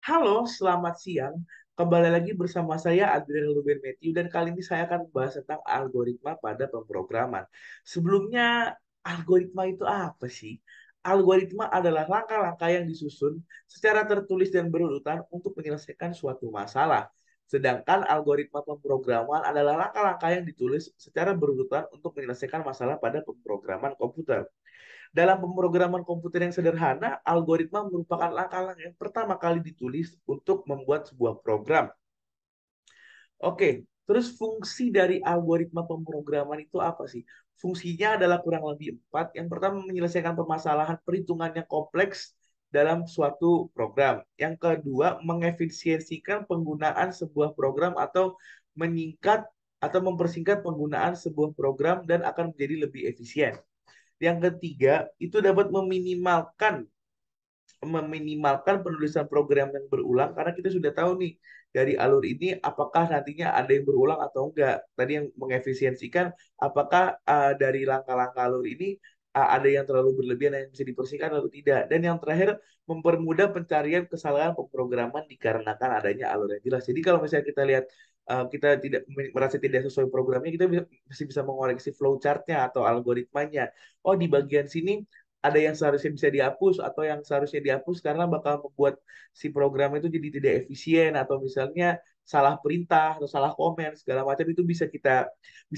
Halo, selamat siang. Kembali lagi bersama saya Adrian Ruben Matthew dan kali ini saya akan membahas tentang algoritma pada pemrograman. Sebelumnya, algoritma itu apa sih? Algoritma adalah langkah-langkah yang disusun secara tertulis dan berurutan untuk menyelesaikan suatu masalah. Sedangkan algoritma pemrograman adalah langkah-langkah yang ditulis secara berurutan untuk menyelesaikan masalah pada pemrograman komputer. Dalam pemrograman komputer yang sederhana, algoritma merupakan langkah-langkah yang pertama kali ditulis untuk membuat sebuah program. Oke, terus fungsi dari algoritma pemrograman itu apa sih? Fungsinya adalah kurang lebih empat. Yang pertama, menyelesaikan permasalahan perhitungan yang kompleks dalam suatu program. Yang kedua, mengefisiensikan penggunaan sebuah program atau menyingkat atau mempersingkat penggunaan sebuah program dan akan menjadi lebih efisien. Yang ketiga, itu dapat meminimalkan penulisan program yang berulang karena kita sudah tahu nih dari alur ini apakah nantinya ada yang berulang atau enggak. Tadi yang mengefisiensikan apakah dari langkah-langkah alur ini ada yang terlalu berlebihan yang bisa dipersingkat atau tidak. Dan yang terakhir mempermudah pencarian kesalahan pemrograman dikarenakan adanya alur yang jelas. Jadi kalau misalnya kita lihat kita tidak merasa tidak sesuai programnya, kita masih bisa mengoreksi flowchartnya atau algoritmanya. Oh, di bagian sini ada yang seharusnya bisa dihapus atau yang seharusnya dihapus karena bakal membuat si program itu jadi tidak efisien atau misalnya salah perintah atau salah komen segala macam itu bisa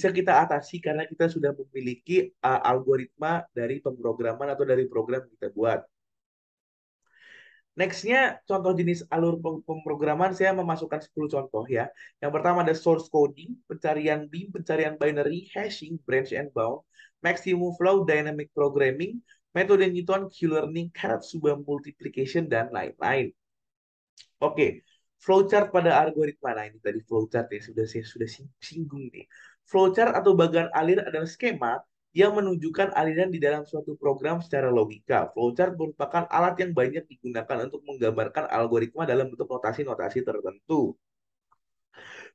kita atasi karena kita sudah memiliki algoritma dari pemrograman atau dari program yang kita buat. Nextnya, contoh jenis alur pemrograman, saya memasukkan 10 contoh ya. Yang pertama ada source coding, pencarian bin, pencarian binary, hashing, branch and bound, maximum flow, dynamic programming, metode Newton, Q-learning, Karat-Subban multiplication, dan lain-lain. Oke, flowchart pada algoritma. Nah, ini tadi flowchart ya, saya sudah singgung nih. Flowchart atau bagan alir adalah skema yang menunjukkan aliran di dalam suatu program secara logika. Flowchart merupakan alat yang banyak digunakan untuk menggambarkan algoritma dalam bentuk notasi-notasi tertentu.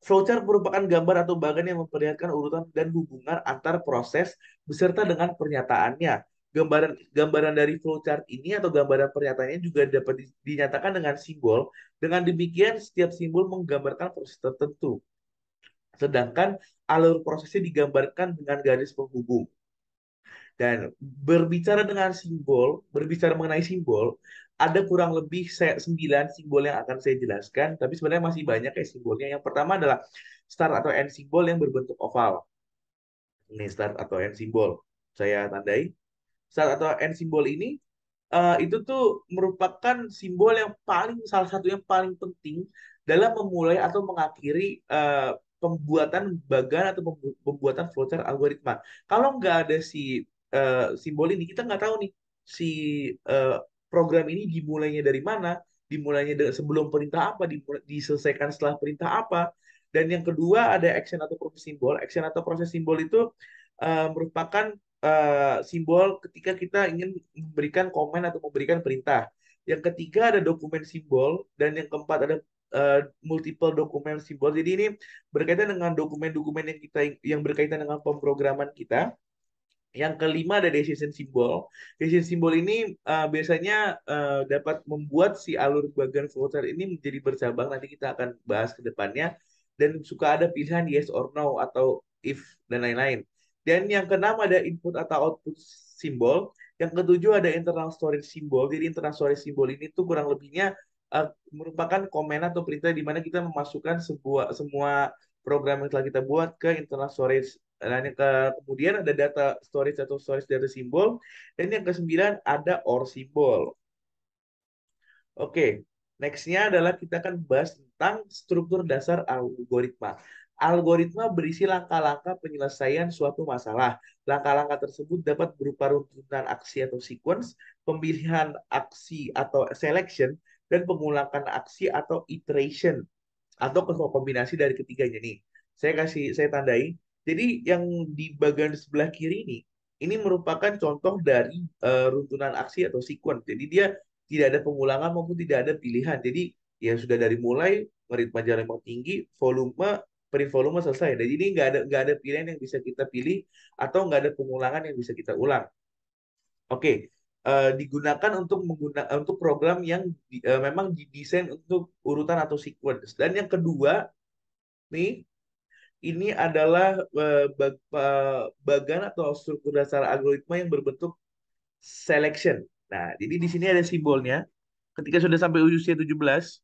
Flowchart merupakan gambar atau bagan yang memperlihatkan urutan dan hubungan antar proses beserta dengan pernyataannya. Gambaran dari flowchart ini atau gambaran pernyataannya juga dapat dinyatakan dengan simbol. Dengan demikian, setiap simbol menggambarkan proses tertentu. Sedangkan alur prosesnya digambarkan dengan garis penghubung. Dan berbicara mengenai simbol, ada kurang lebih 9 simbol yang akan saya jelaskan, tapi sebenarnya masih banyak ya simbolnya. Yang pertama adalah start atau end simbol yang berbentuk oval. Ini start atau end simbol. Saya tandai. Start atau end simbol ini itu tuh merupakan simbol yang salah satu yang paling penting dalam memulai atau mengakhiri pembuatan bagan atau pembuatan flowchart algoritma. Kalau nggak ada si simbol ini, kita nggak tahu nih si eh, program ini dimulainya dari mana, sebelum perintah apa, diselesaikan setelah perintah apa. Dan yang kedua ada action atau proses simbol. Action atau proses simbol itu merupakan simbol ketika kita ingin memberikan komen atau memberikan perintah. Yang ketiga ada dokumen simbol dan yang keempat ada multiple dokumen simbol. Jadi ini berkaitan dengan dokumen-dokumen yang berkaitan dengan pemrograman kita. Yang kelima ada decision symbol. Decision symbol ini biasanya dapat membuat si alur bagian flowchart ini menjadi bercabang. Nanti kita akan bahas ke depannya. Dan suka ada pilihan yes or no atau if dan lain-lain. Dan yang keenam ada input atau output simbol. Yang ketujuh ada internal storage symbol. Jadi internal storage symbol ini tuh kurang lebihnya merupakan komen atau perintah di mana kita memasukkan semua program yang telah kita buat ke internal storage. Dan yang kemudian ada data storage atau storage data simbol. Dan yang kesembilan ada OR simbol. Oke, nextnya adalah kita akan bahas tentang struktur dasar algoritma. Algoritma berisi langkah-langkah penyelesaian suatu masalah. Langkah-langkah tersebut dapat berupa runtutan aksi atau sequence, pemilihan aksi atau selection, dan pengulangan aksi atau iteration atau kombinasi dari ketiganya nih. Saya tandai. Jadi yang di bagian sebelah kiri ini merupakan contoh dari runtunan aksi atau sequence. Jadi dia tidak ada pengulangan maupun tidak ada pilihan. Jadi ya sudah dari mulai ritme jalan yang tinggi, print volume selesai. Dan jadi nggak ada pilihan yang bisa kita pilih atau nggak ada pengulangan yang bisa kita ulang. Oke, digunakan untuk program yang memang didesain untuk urutan atau sequence. Dan yang kedua nih, ini adalah bagan atau struktur dasar algoritma yang berbentuk selection. Nah, jadi di sini ada simbolnya. Ketika sudah sampai usia 17,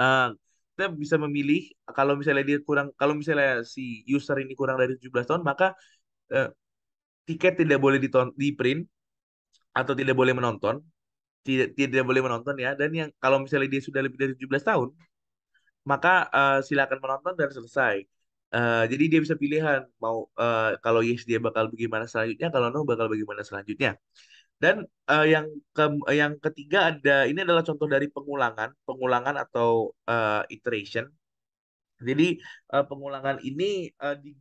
eh, kita bisa memilih kalau misalnya si user ini kurang dari 17 tahun, maka eh, tiket tidak boleh di print atau tidak boleh menonton, tidak boleh menonton ya. Dan yang kalau misalnya dia sudah lebih dari 17 tahun, maka silakan menonton dan selesai. Jadi dia bisa pilihan mau kalau yes dia bakal bagaimana selanjutnya, kalau no bakal bagaimana selanjutnya. Dan yang ketiga ini adalah contoh dari pengulangan atau iteration. Jadi pengulangan ini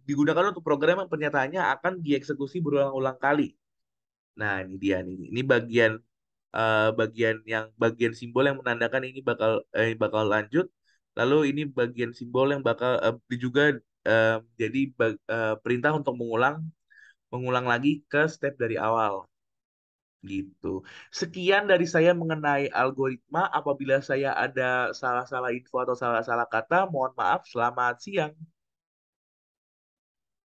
digunakan untuk program yang pernyataannya akan dieksekusi berulang-ulang kali. Nah, ini dia nih. Ini bagian simbol yang menandakan ini bakal lanjut. Lalu ini bagian simbol yang bakal juga jadi perintah untuk mengulang lagi ke step dari awal gitu. Sekian dari saya mengenai algoritma. Apabila saya ada salah-salah info atau salah-salah kata, mohon maaf. Selamat siang.